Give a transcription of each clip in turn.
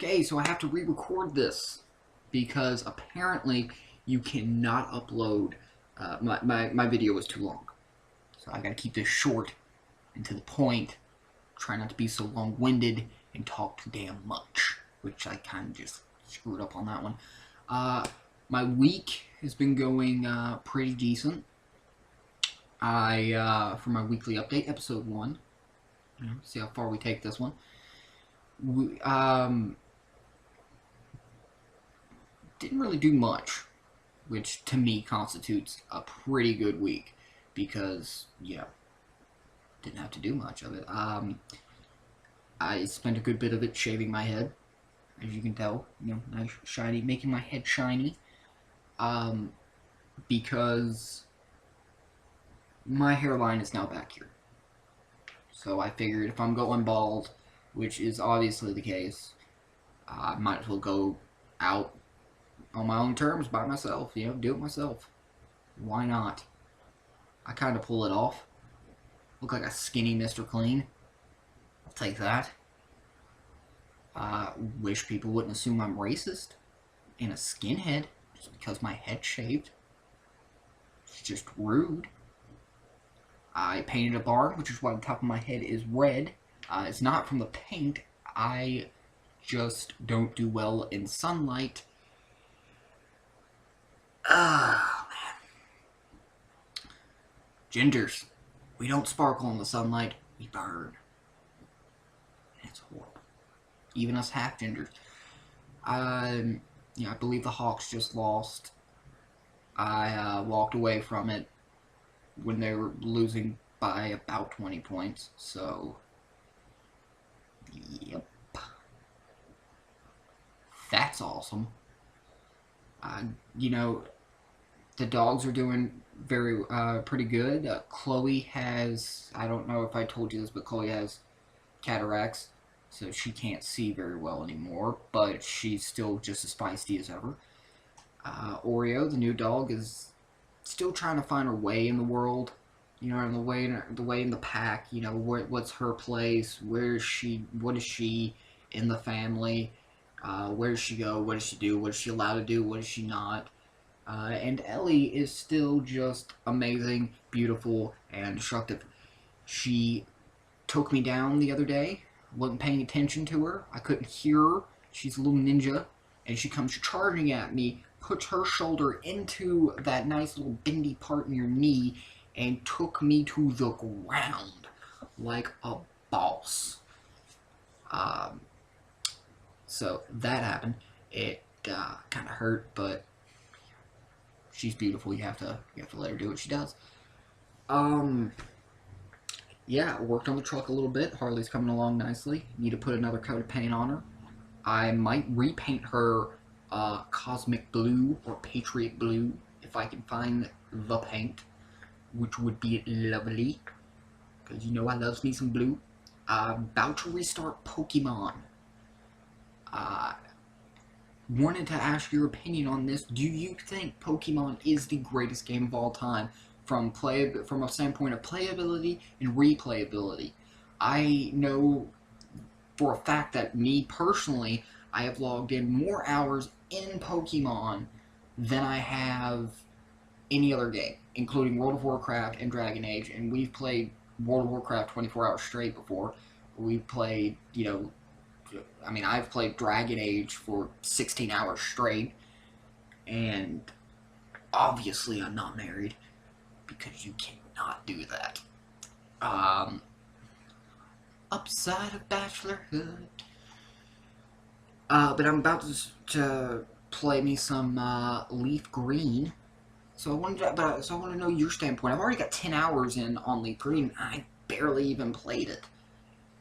Okay, so I have to re-record this because apparently you cannot upload. My video was too long. So I gotta keep this short and to the point. Try not to be so long-winded and talk too damn much, which I kind of just screwed up on that one. My week has been going pretty decent. For my weekly update, episode 1, see how far we take this one. Didn't really do much, which to me constitutes a pretty good week because, didn't have to do much of it. I spent a good bit of it shaving my head, as you can tell, nice shiny, making my head shiny, because my hairline is now back here. So I figured if I'm going bald, which is obviously the case, I might as well go out on my own terms by myself, do it myself. Why not? I kind of pull it off. Look like a skinny Mr. Clean. I'll take that. Wish people wouldn't assume I'm racist and a skinhead just because my head's shaved. It's just rude. I painted a barn, which is why the top of my head is red. It's not from the paint. I just don't do well in sunlight. Man. Gingers. We don't sparkle in the sunlight. We burn. It's horrible. Even us half-gingers. I believe the Hawks just lost. I walked away from it when they were losing by about 20 points. So, yep. That's awesome. The dogs are doing pretty good. Chloe has, I don't know if I told you this, but Chloe has cataracts, so she can't see very well anymore, but she's still just as feisty as ever. Oreo, the new dog, is still trying to find her way in the world, and the way in the pack, what's her place, where is she, what is she in the family, where does she go, what does she do, what is she allowed to do, what is she not. And Ellie is still just amazing, beautiful, and destructive. She took me down the other day. Wasn't paying attention to her. I couldn't hear her. She's a little ninja. And she comes charging at me, puts her shoulder into that nice little bendy part in your knee, and took me to the ground like a boss. So that happened. It kind of hurt, but she's beautiful. You have to let her do what she does. Yeah, worked on the truck a little bit. Harley's coming along nicely. Need to put another coat of paint on her. I might repaint her Cosmic Blue or Patriot Blue if I can find the paint, which would be lovely. Because I love me some blue. About to restart Pokemon. Wanted to ask your opinion on this. Do you think Pokemon is the greatest game of all time from a standpoint of playability and replayability? I know for a fact that me personally, I have logged in more hours in Pokemon than I have any other game, including World of Warcraft and Dragon Age, and we've played World of Warcraft 24 hours straight before. We've played, I've played Dragon Age for 16 hours straight, and obviously I'm not married, because you cannot do that. Upside of bachelorhood. But I'm about to play me some Leaf Green. So I wanted to know your standpoint. I've already got 10 hours in on Leaf Green, and I barely even played it.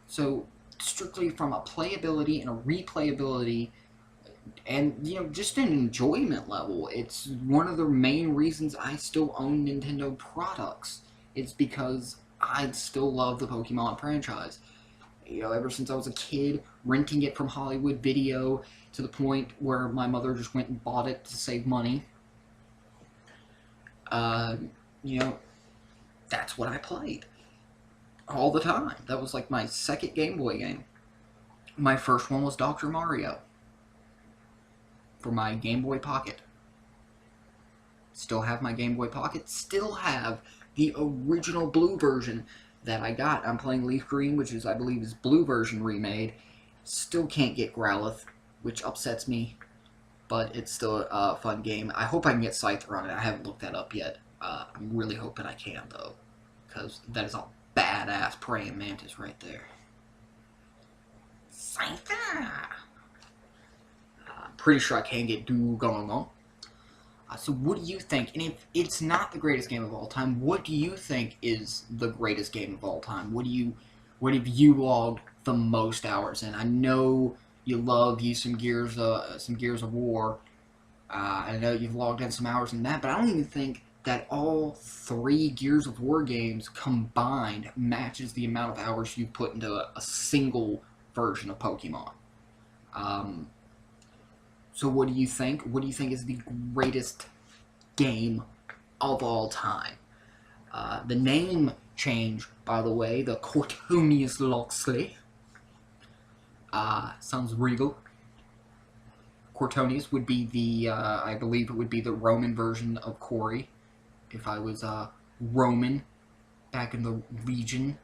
So strictly from a playability and a replayability, and just an enjoyment level, it's one of the main reasons I still own Nintendo products. It's because I still love the Pokemon franchise. Ever since I was a kid, renting it from Hollywood Video to the point where my mother just went and bought it to save money. That's what I played all the time. That was like my second Game Boy game. My first one was Dr. Mario. for my Game Boy Pocket. Still have my Game Boy Pocket. Still have the original blue version that I got. I'm playing Leaf Green, which is, I believe, is blue version remade. Still can't get Growlithe, which upsets me, but it's still a fun game. I hope I can get Scyther on it. I haven't looked that up yet. I'm really hoping I can, though, because that is a badass praying mantis right there. Scyther! I'm pretty sure I can get going on. So what do you think? And if it's not the greatest game of all time, what do you think is the greatest game of all time? What have you logged the most hours in? I know you love some Gears of War. I know you've logged in some hours in that, but I don't even think that all 3 Gears of War games combined matches the amount of hours you put into a single version of Pokemon. So what do you think? What do you think is the greatest game of all time? The name change, by the way, the Cortonius Loxley. Sounds regal. Cortonius would be the, I believe it would be the Roman version of Corey. If I was Roman back in the Legion.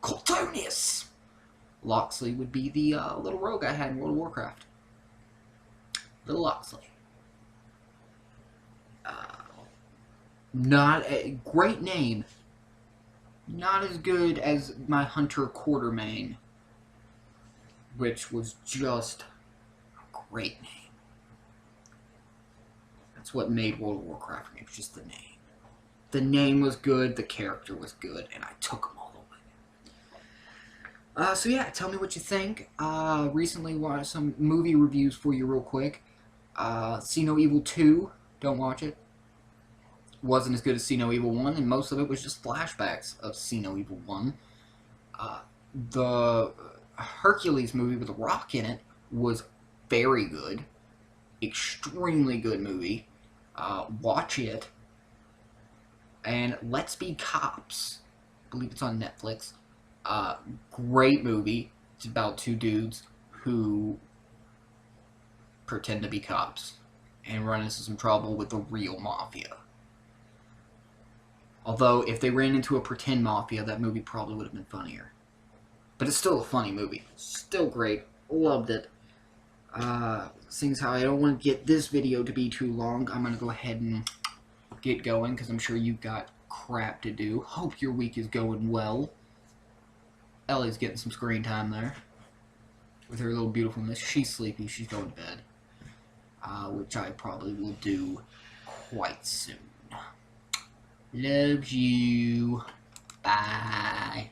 Cortonius! Loxley would be the little rogue I had in World of Warcraft. Little Loxley. Not a great name. Not as good as my Hunter Quartermain, which was just a great name. That's what made World of Warcraft for me, was just the name. The name was good, the character was good, and I took them all away. So yeah, tell me what you think. Recently watched some movie reviews for you real quick. See No Evil 2, don't watch it. Wasn't as good as See No Evil 1, and most of it was just flashbacks of See No Evil 1. The Hercules movie with The Rock in it was very good. Extremely good movie. Watch it. And Let's Be Cops. I believe it's on Netflix. Great movie. It's about 2 dudes who pretend to be cops and run into some trouble with the real mafia. Although, if they ran into a pretend mafia, that movie probably would have been funnier. But it's still a funny movie. Still great. Loved it. Seeing as how I don't want to get this video to be too long, I'm going to go ahead and get going, because I'm sure you've got crap to do. Hope your week is going well. Ellie's getting some screen time there. With her little beautifulness. She's sleepy. She's going to bed. Which I probably will do quite soon. Love you. Bye.